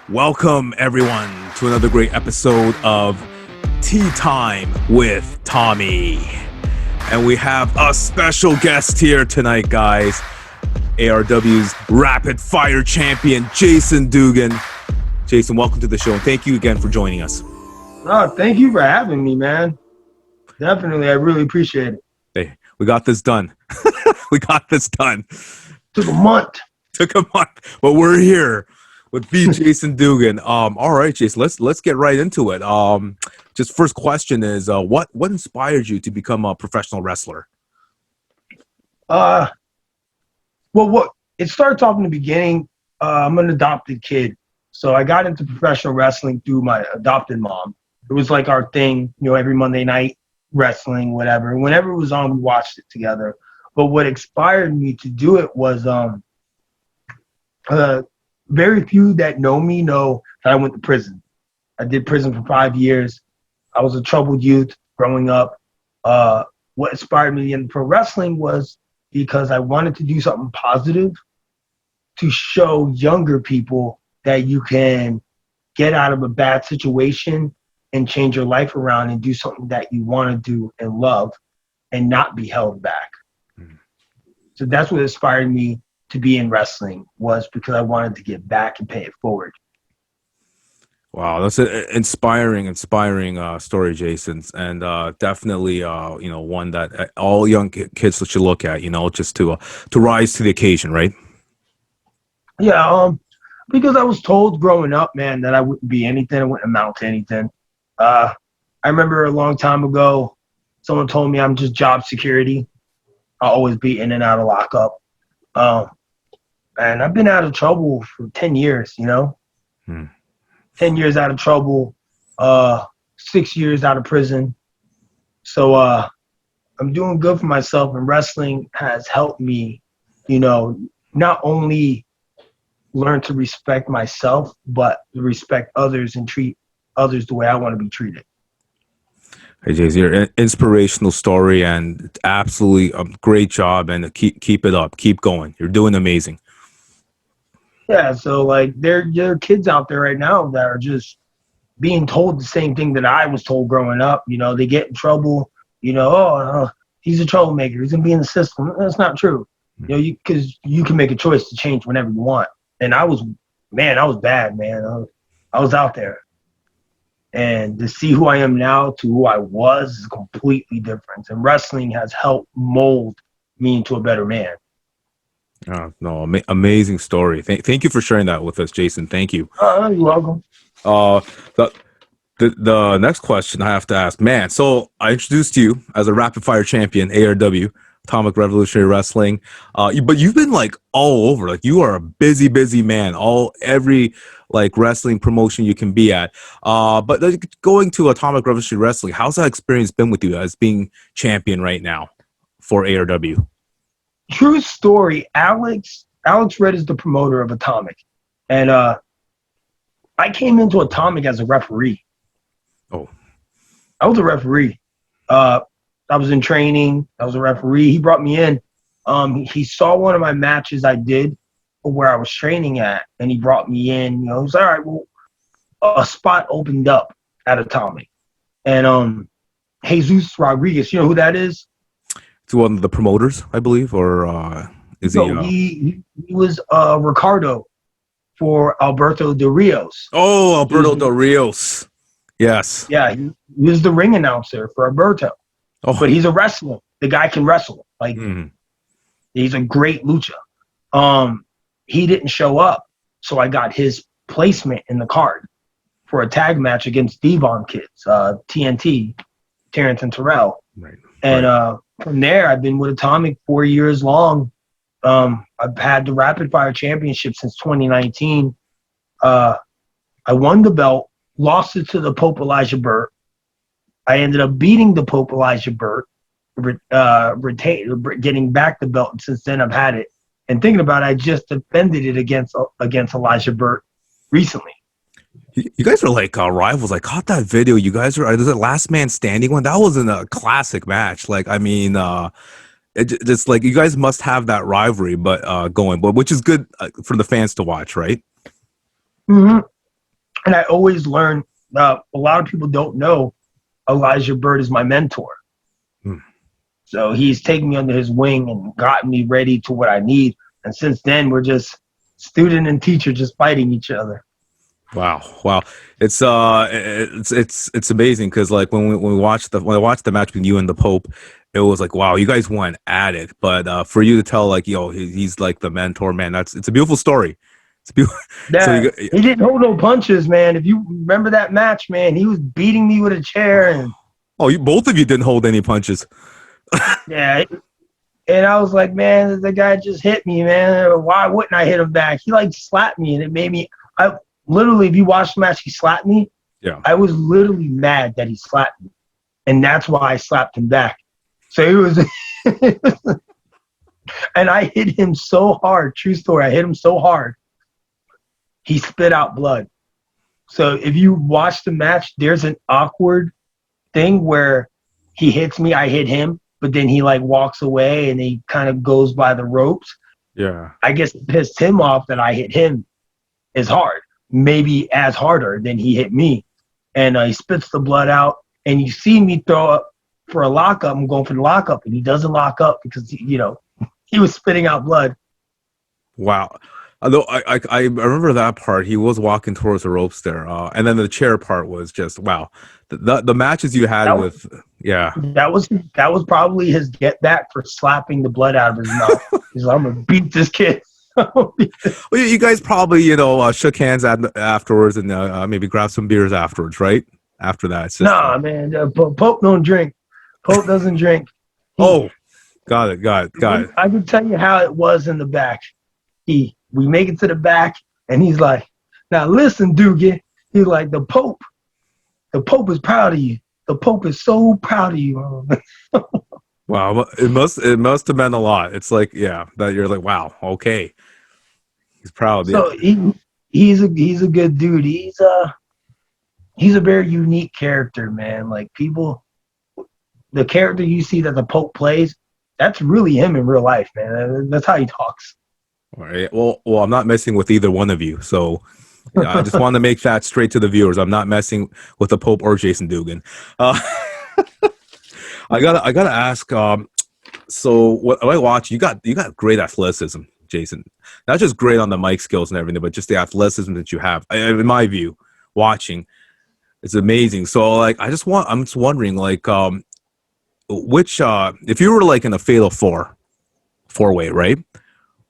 Welcome, everyone, to another great episode of Tea Time with Tommy. And we have a special guest here tonight, guys. ARW's rapid fire champion, Jason Dugan. Jason, welcome to the show, and thank you again for joining us. Oh, thank you for having me, man. Definitely, I really appreciate it. Hey, we got this done. We got this done. Took a month. Took a month, but we're here with Jason Dugan. All right, Jason, let's get right into it. Just first question is, what inspired you to become a professional wrestler? Well, what it starts off in the beginning. I'm an adopted kid, so I got into professional wrestling through my adopted mom. It was like our thing, every Monday night, wrestling, whatever. Whenever it was on, we watched it together. But what inspired me to do it was very few that know me know that I went to prison. I did prison for 5 years. I was a troubled youth growing up. What inspired me in pro wrestling was because I wanted to do something positive to show younger people that you can get out of a bad situation and change your life around and do something that you want to do and love and not be held back. So that's what inspired me to be in wrestling, was because I wanted to get back and pay it forward. Wow, that's an inspiring story, Jason, and definitely one that all young kids should look at, just to rise to the occasion, right? Yeah, because I was told growing up, man, that I wouldn't be anything, I wouldn't amount to anything. I remember a long time ago, someone told me I'm just job security. I'll always be in and out of lockup. And I've been out of trouble for 10 years, 10 years out of trouble, 6 years out of prison. So I'm doing good for myself, and wrestling has helped me, not only learn to respect myself, but to respect others and treat others the way I want to be treated. Hey, Jason, you're an inspirational story, and absolutely a great job, and keep it up. Keep going. You're doing amazing. Yeah, so there are kids out there right now that are just being told the same thing that I was told growing up. They get in trouble. He's a troublemaker. He's gonna be in the system. That's not true. Because you can make a choice to change whenever you want. And I was bad, man. I was out there. And to see who I am now to who I was is completely different. And wrestling has helped mold me into a better man. No, amazing story. Thank you for sharing that with us, Jason. Thank you. You're welcome. The next question I have to ask, man. So I introduced you as a rapid fire champion, ARW, Atomic Revolutionary Wrestling. But you've been all over. You are a busy man. Every wrestling promotion you can be at. But going to Atomic Revolutionary Wrestling, how's that experience been with you as being champion right now for ARW? True story. Alex Red is the promoter of Atomic, and I came into Atomic as a referee. Oh, I was a referee. I was in training. I was a referee. He brought me in. He saw one of my matches I did where I was training at, and he brought me in. He was all right. Well, a spot opened up at Atomic, and Jesus Rodriguez. You know who that is? It's one of the promoters, I believe, or is he? He was Ricardo for Alberto Del Rios. Oh, Alberto Del Rios. Yes. Yeah, he was the ring announcer for Alberto. Oh. But he's a wrestler. The guy can wrestle. He's a great lucha. He didn't show up, so I got his placement in the card for a tag match against Devon Kids, TNT, Terrence and Terrell. Right. And from there, I've been with Atomic 4 years long. I've had the Rapid Fire Championship since 2019. I won the belt, lost it to the Pope Elijah Burke. I ended up beating the Pope Elijah Burke, getting back the belt, and since then I've had it. And thinking about it, I just defended it against Elijah Burke recently. You guys are rivals. I caught that video. You guys are the last man standing one. That wasn't a classic match. It's you guys must have that rivalry, but which is good for the fans to watch, right? Mm-hmm. And I always learn. A lot of people don't know Elijah Bird is my mentor. So he's taken me under his wing and gotten me ready to what I need. And since then, we're just student and teacher just fighting each other. Wow, wow, it's amazing because like when I watched the match between you and the Pope, it was like wow, you guys went at it. But for you to tell like yo, he's like the mentor, man, it's a beautiful story. It's beautiful. Yeah, So he didn't hold no punches, man. If you remember that match, man, he was beating me with a chair and. Oh, both of you didn't hold any punches. Yeah, and I was like, man, the guy just hit me, man. Why wouldn't I hit him back? He like slapped me, and it made me. I literally, if you watch the match, he slapped me. Yeah, I was literally mad that he slapped me, and that's why I slapped him back. So it was, and I hit him so hard. True story. I hit him so hard, he spit out blood. So if you watch the match, there's an awkward thing where he hits me, I hit him, but then he like walks away and he kind of goes by the ropes. yeah. I guess it pissed him off that I hit him as hard, maybe as harder than he hit me. And he spits the blood out, and you see me throw up for a lockup. I'm going for the lockup, and he doesn't lock up because he was spitting out blood. Wow. Although I remember that part, he was walking towards the ropes there, and then the chair part was just wow. The matches you had that was probably his get back for slapping the blood out of his mouth. He's like, I'm gonna beat this kid. Well, you guys probably shook hands afterwards and maybe grabbed some beers afterwards, right? After that, it's just, nah, man. Pope don't drink. Pope doesn't drink. Oh, got it. I can tell you how it was in the back. We make it to the back, and he's like, now listen, Dugan. He's like, the Pope is proud of you. The Pope is so proud of you. Wow, it must have meant a lot. It's like, yeah, that you're like, wow, okay. He's proud. So he's a good dude. He's a very unique character, man. Like the character you see that the Pope plays, that's really him in real life, man. That's how he talks. All right. Well, I'm not messing with either one of you. So I just want to make that straight to the viewers. I'm not messing with the Pope or Jason Dugan. I gotta ask. So what I watch, you got great athleticism, Jason. Not just great on the mic skills and everything, but just the athleticism that you have. In my view, watching, it's amazing. So like, I'm just wondering, like, which if you were like in a fatal four-way, right?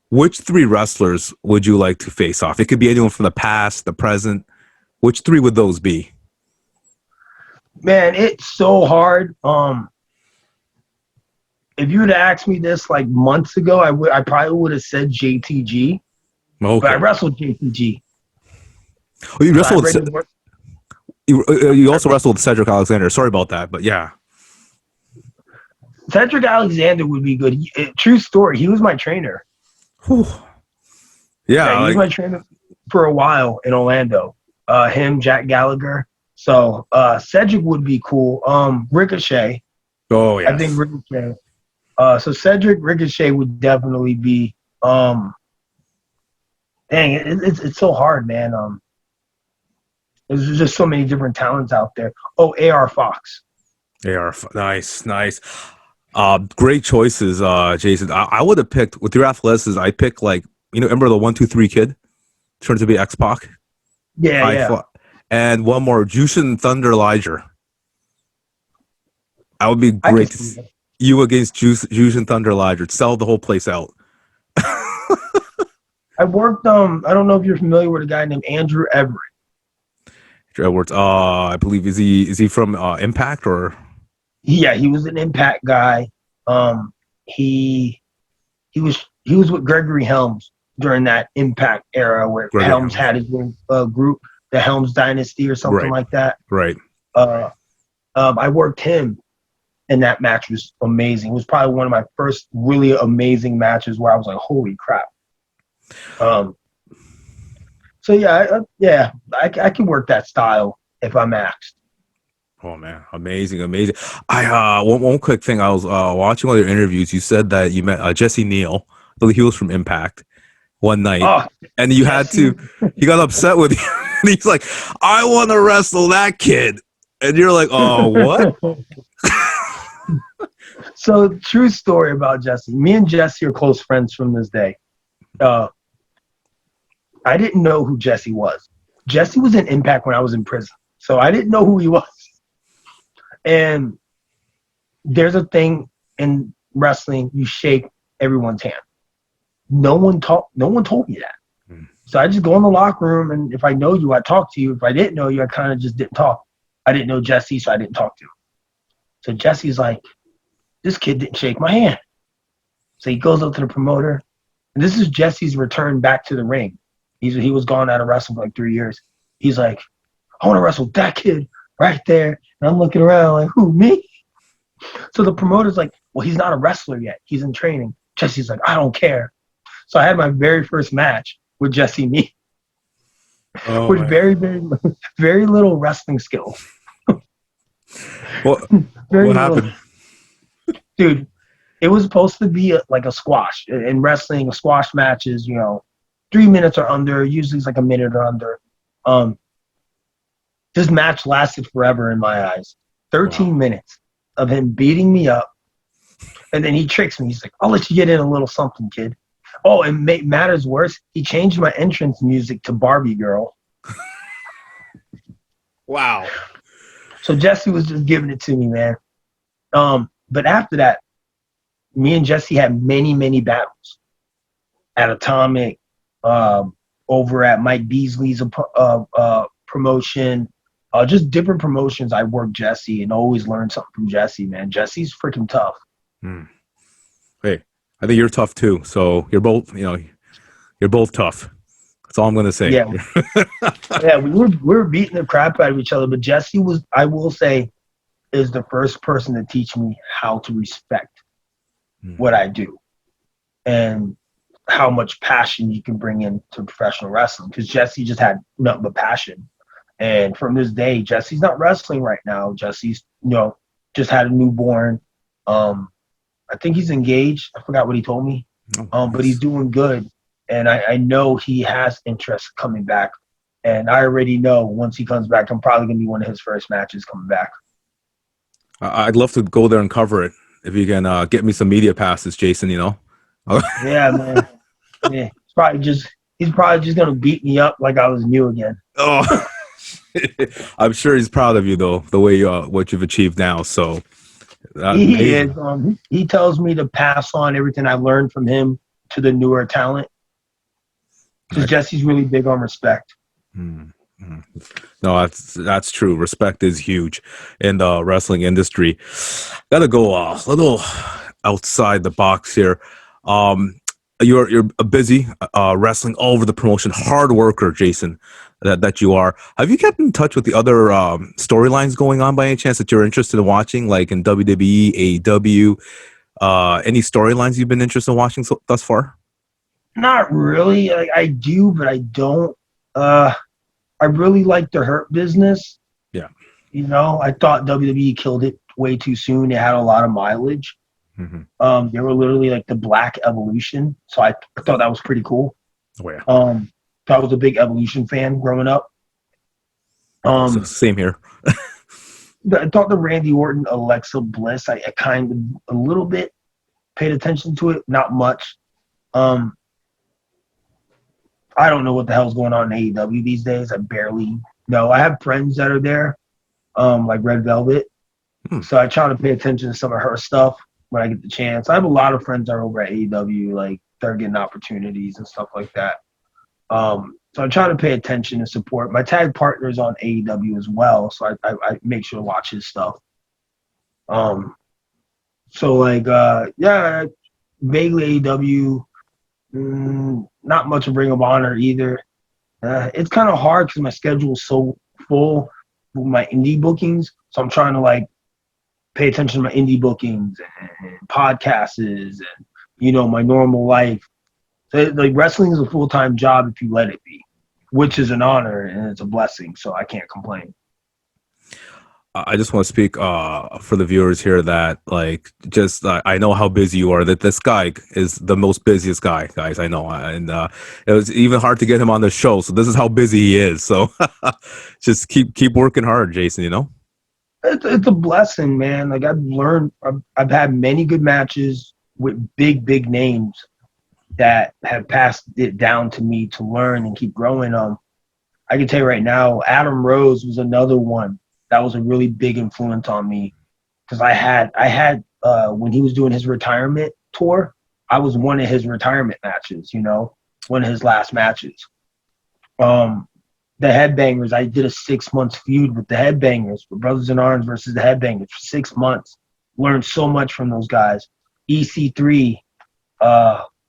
Which three wrestlers would you like to face off? It could be anyone from the past, the present. Which three would those be? Man, it's so hard. If you would have asked me this like months ago, I probably would have said JTG. Okay. But I wrestled JTG. Oh, you wrestled. You also wrestled Cedric Alexander. Sorry about that, but yeah. Cedric Alexander would be good. True story. He was my trainer. Whew. Yeah, he was my trainer for a while in Orlando. Him, Jack Gallagher. So Cedric would be cool. Ricochet. Oh yeah. I think Ricochet. So Cedric, Ricochet would definitely be. Dang, it's so hard, man. There's just so many different talents out there. Oh, AR Fox. Nice. Great choices, Jason. I would have picked, with your athleticism, I picked like, remember the 1-2-3 kid? Turned to be X-Pac? Yeah. And one more, Jushin Thunder Liger. That would be great to see you against Jushin Thunder Liger. Sell the whole place out. I worked, I don't know if you're familiar with a guy named Andrew Everett. Andrew Edwards, I believe, is he from Impact or? Yeah, he was an Impact guy. He was with Gregory Helms during that Impact era where Helms had his group, the Helms Dynasty or something like that. Right. I worked him, and that match was amazing. It was probably one of my first really amazing matches where I was like, holy crap. So yeah, I can work that style if I'm asked. Oh man, amazing! I one quick thing. I was watching one of your interviews. You said that you met Jesse Neal. I believe he was from Impact one night, and you had to. He got upset with you. And he's like, I want to wrestle that kid. And you're like, oh, what? So, true story about Jesse. Me and Jesse are close friends from this day. I didn't know who Jesse was. Jesse was in Impact when I was in prison. So I didn't know who he was. And there's a thing in wrestling, you shake everyone's hand. No one told me that. So I just go in the locker room, and if I know you, I talk to you. If I didn't know you, I kind of just didn't talk. I didn't know Jesse, so I didn't talk to him. So Jesse's like, this kid didn't shake my hand. So he goes up to the promoter, and this is Jesse's return back to the ring. He was gone out of wrestling for like 3 years. He's like, I want to wrestle that kid right there. And I'm looking around like, who, me? So the promoter's like, well, he's not a wrestler yet. He's in training. Jesse's like, I don't care. So I had my very first match with Jesse Neal. With very, very, very little wrestling skill. What happened? Dude, it was supposed to be like a squash. In wrestling, a squash match is, 3 minutes or under. Usually it's like a minute or under. This match lasted forever in my eyes. 13 minutes of him beating me up. And then he tricks me. He's like, I'll let you get in a little something, kid. Oh, and matters worse, he changed my entrance music to Barbie Girl. Wow. So Jesse was just giving it to me, man. But after that, me and Jesse had many, many battles. At Atomic, over at Mike Beasley's promotion, just different promotions. I worked Jesse and always learned something from Jesse, man. Jesse's freaking tough. Hey, I think you're tough too. So you're both, you're both tough. That's all I'm gonna say. Yeah, yeah. We were beating the crap out of each other, but Jesse was, I will say, is the first person to teach me how to respect what I do and how much passion you can bring into professional wrestling. Because Jesse just had nothing but passion, and from this day, Jesse's not wrestling right now. Jesse's, just had a newborn. I think he's engaged. I forgot what he told me. But he's doing good. And I know he has interest coming back. And I already know once he comes back, I'm probably going to be one of his first matches coming back. I'd love to go there and cover it. If you can get me some media passes, Jason, Yeah, man. Yeah. He's probably just going to beat me up like I was new again. Oh, I'm sure he's proud of you, though, the way what you've achieved now. So he is. He tells me to pass on everything I learned from him to the newer talent. Because Jesse's really big on respect. No, that's true. Respect is huge in the wrestling industry. Gotta go a little outside the box here. You're a busy wrestling all over the promotion, hard worker, Jason, that you are. Have you kept in touch with the other storylines going on by any chance that you're interested in watching, like in WWE, AEW? Any storylines you've been interested in watching thus far? Not really. I do, but I don't. I really like the Hurt Business. Yeah. I thought WWE killed it way too soon. It had a lot of mileage. They were literally like the Black Evolution. So I thought that was pretty cool. Oh, yeah. I was a big Evolution fan growing up. Same here. I thought the Randy Orton, Alexa Bliss, I kind of a little bit paid attention to it. Not much. I don't know what the hell's going on in AEW these days. I barely know. I have friends that are there, like Red Velvet. So I try to pay attention to some of her stuff when I get the chance. I have a lot of friends that are over at AEW, like they're getting opportunities and stuff like that. So I try to pay attention and support. My tag partner is on AEW as well, so I make sure to watch his stuff. So like, yeah, vaguely AEW. Not much of Ring of Honor either. It's kind of hard because my schedule is so full with my indie bookings. So I'm trying to like pay attention to my indie bookings and podcasts and my normal life. So, like, wrestling is a full-time job if you let it be, which is an honor and it's a blessing. So I can't complain. I just want to speak for the viewers here that like just I know how busy you are. That this guy is the most busiest guy, guys. I know, and it was even hard to get him on the show. So this is how busy he is. So just keep working hard, Jason. You know. It's a blessing, man. Like I've learned, I've had many good matches with big names that have passed it down to me to learn and keep growing. I can tell you right now, Adam Rose was another one that was a really big influence on me because I had when he was doing his retirement tour, I was one of his retirement matches. You know, one of his last matches. The Headbangers, I did a 6 months feud with the Headbangers, for Brothers in Arms versus the Headbangers for 6 months. Learned so much from those guys. EC3,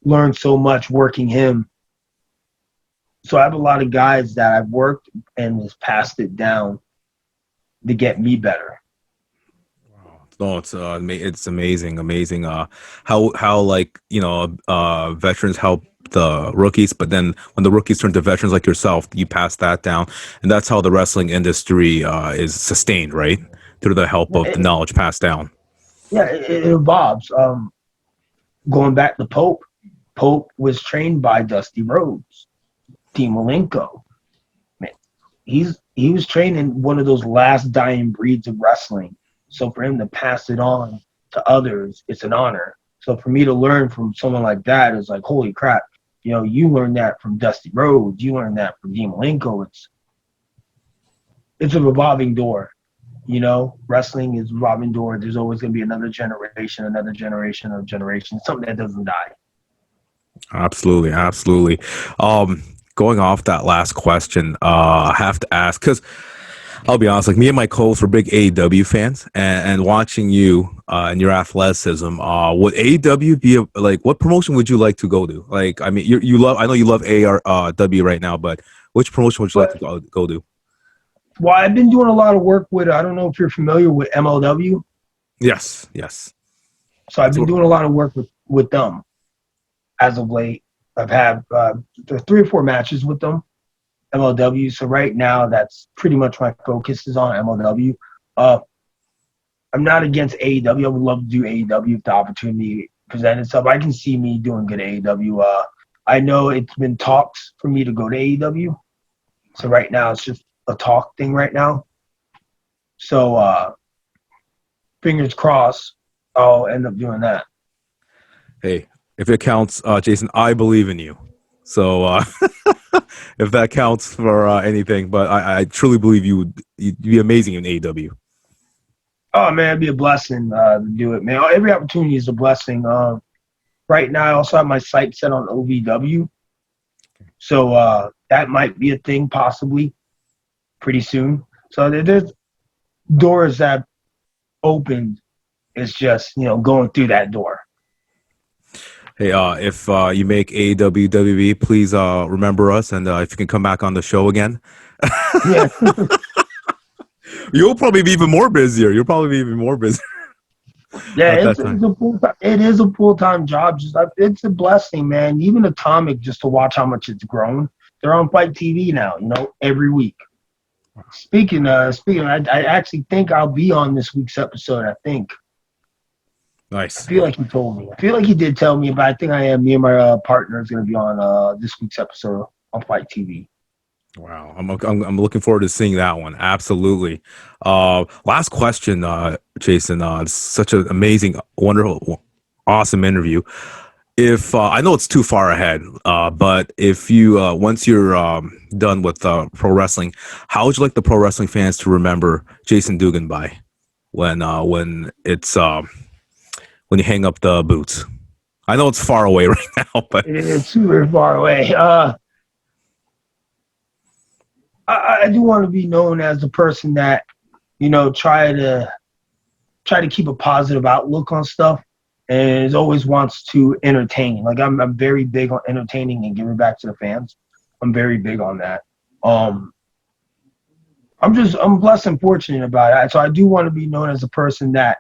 learned so much working him. So I have a lot of guys that I've worked and has passed it down to get me better. No, it's amazing. How like veterans help the rookies, but then when the rookies turn to veterans like yourself, you pass that down, and that's how the wrestling industry is sustained, right? Through the help of the knowledge passed down. Yeah, it evolves. Going back to Pope, Pope was trained by Dusty Rhodes, Dean Malenko. Man, he was trained in one of those last dying breeds of wrestling. So for him to pass it on to others, it's an honor. So for me to learn from someone like that is like, holy crap. You know, you learned that from Dusty Rhodes. You learned that from Dean Malenko. It's a revolving door. You know, wrestling is a revolving door. There's always going to be another generation of generation, something that doesn't die. Absolutely. Going off that last question, I have to ask because I'll be honest, like me and my co-hosts were big AEW fans, and watching you and your athleticism, would AEW be like what promotion would you like to go to? Like, I mean, you love, I know you love ARW right now, but which promotion would you like to go to? Well, I've been doing a lot of work with, I don't know if you're familiar with MLW. Yes. So I've been doing a lot of work with them as of late. I've had 3 or 4 matches with them. MLW. So right now, that's pretty much my focus is on MLW. I'm not against AEW. I would love to do AEW if the opportunity presented itself. I can see me doing good AEW. I know it's been talks for me to go to AEW. So right now, it's just a talk thing right now. So fingers crossed, I'll end up doing that. Hey, if it counts, Jason, I believe in you. So if that counts for anything, but I truly believe you'd be amazing in AEW. Oh man, it'd be a blessing to do it, man. Every opportunity is a blessing. Right now, I also have my sight set on OVW, so that might be a thing possibly pretty soon. So there's doors that opened. It's just going through that door. Hey, if you make AEW WB, please remember us, and if you can come back on the show again. Yeah. You'll probably be even more busier. You'll probably be even more busy. Yeah, it is a full-time job. It's a blessing, man. Even Atomic, just to watch how much it's grown. They're on Fight TV now, every week. Speaking, I actually think I'll be on this week's episode. I think. Nice. I feel like he told me. I feel like he did tell me, but I think I am. Me and my partner is going to be on this week's episode on Fight TV. Wow, I'm looking forward to seeing that one. Absolutely. Last question, Jason. It's such an amazing, wonderful, awesome interview. If I know it's too far ahead, but if you once you're done with pro wrestling, how would you like the pro wrestling fans to remember Jason Dugan by when it's when you hang up the boots? I know it's far away right now, but it's super far away. I do want to be known as the person that, try to keep a positive outlook on stuff, and always wants to entertain. Like I'm very big on entertaining and giving back to the fans. I'm very big on that. I'm blessed and fortunate about it. So I do want to be known as a person that,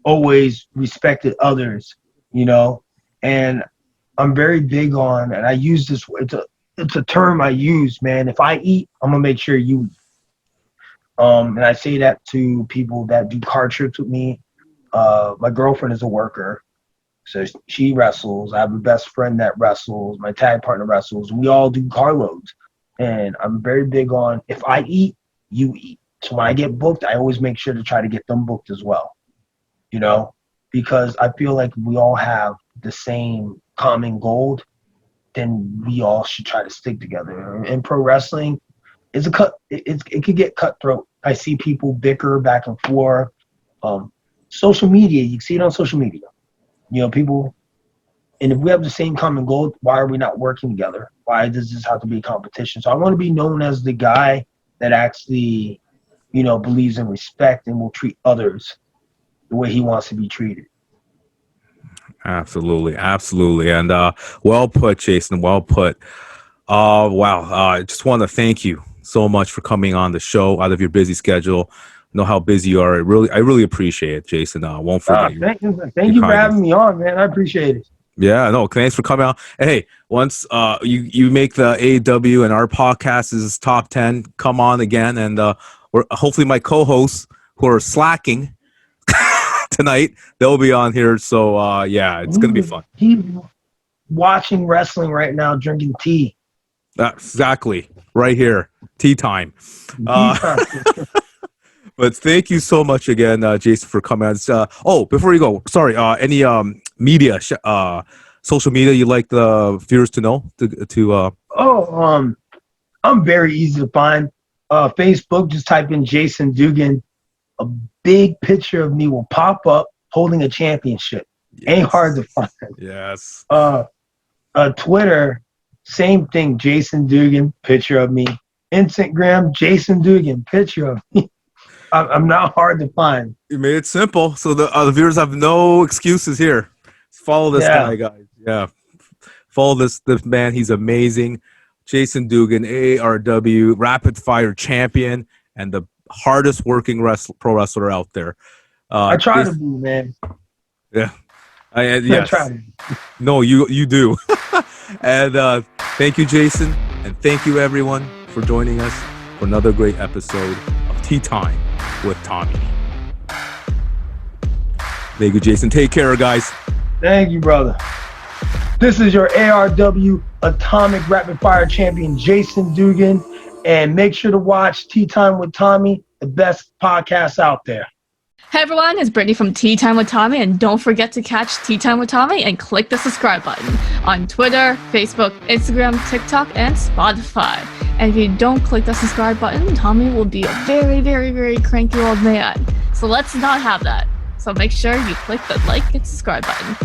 always respected others, and I'm very big on, and I use this, it's a term I use, man. If I eat, I'm gonna make sure you eat. And I say that to people that do car trips with me. My girlfriend is a worker, so she wrestles. I have a best friend that wrestles. My tag partner wrestles. We all do carloads. And I'm very big on, if I eat, you eat. So when I get booked, I always make sure to try to get them booked as well, you know, because I feel like we all have the same common goal, then we all should try to stick together. In pro wrestling, it could get cutthroat. I see people bicker back and forth. Social media, you see it on social media. You know, people, and if we have the same common goal, why are we not working together? Why does this have to be a competition? So I want to be known as the guy that actually, you know, believes in respect and will treat others the way he wants to be treated. Absolutely, absolutely, and well put, Jason. Well put. Wow. I just want to thank you so much for coming on the show out of your busy schedule. Know how busy you are. I really appreciate it, Jason. Won't forget you. Thank you for having me on, man. I appreciate it. Yeah, no, thanks for coming out. And hey, once you make the AEW and our podcast is top 10, come on again, and we're hopefully my co-hosts who are slacking tonight, they'll be on here. So yeah, it's gonna be fun. He's watching wrestling right now, drinking tea. Exactly, right here, tea time. But thank you so much again, Jason, for coming on. Oh, before you go, sorry, any media, social media you'd like the viewers to know? I'm very easy to find. Facebook, just type in Jason Dugan. A big picture of me will pop up holding a championship. Yes. Ain't hard to find. Yes. Twitter, same thing, Jason Dugan, picture of me. Instagram, Jason Dugan, picture of me. I'm not hard to find. You made it simple, so the viewers have no excuses here. Follow this guy, guys. Yeah, follow this man. He's amazing. Jason Dugan, ARW, rapid fire champion, and the hardest working pro wrestler out there. I try to be, man. Yeah, yes. I try to. No, you do. And thank you, Jason, and thank you everyone for joining us for another great episode of Tea Time with Tommy. Thank you, Jason. Take care, guys. Thank you, brother. This is your ARW Atomic Rapid Fire Champion, Jason Dugan. And make sure to watch Tea Time with Tommy, the best podcast out there. Hey everyone, it's Brittany from Tea Time with Tommy, and don't forget to catch Tea Time with Tommy and click the subscribe button on Twitter, Facebook, Instagram, TikTok, and Spotify. And if you don't click the subscribe button, Tommy will be a very, very, very cranky old man. So let's not have that. So make sure you click the like and subscribe button.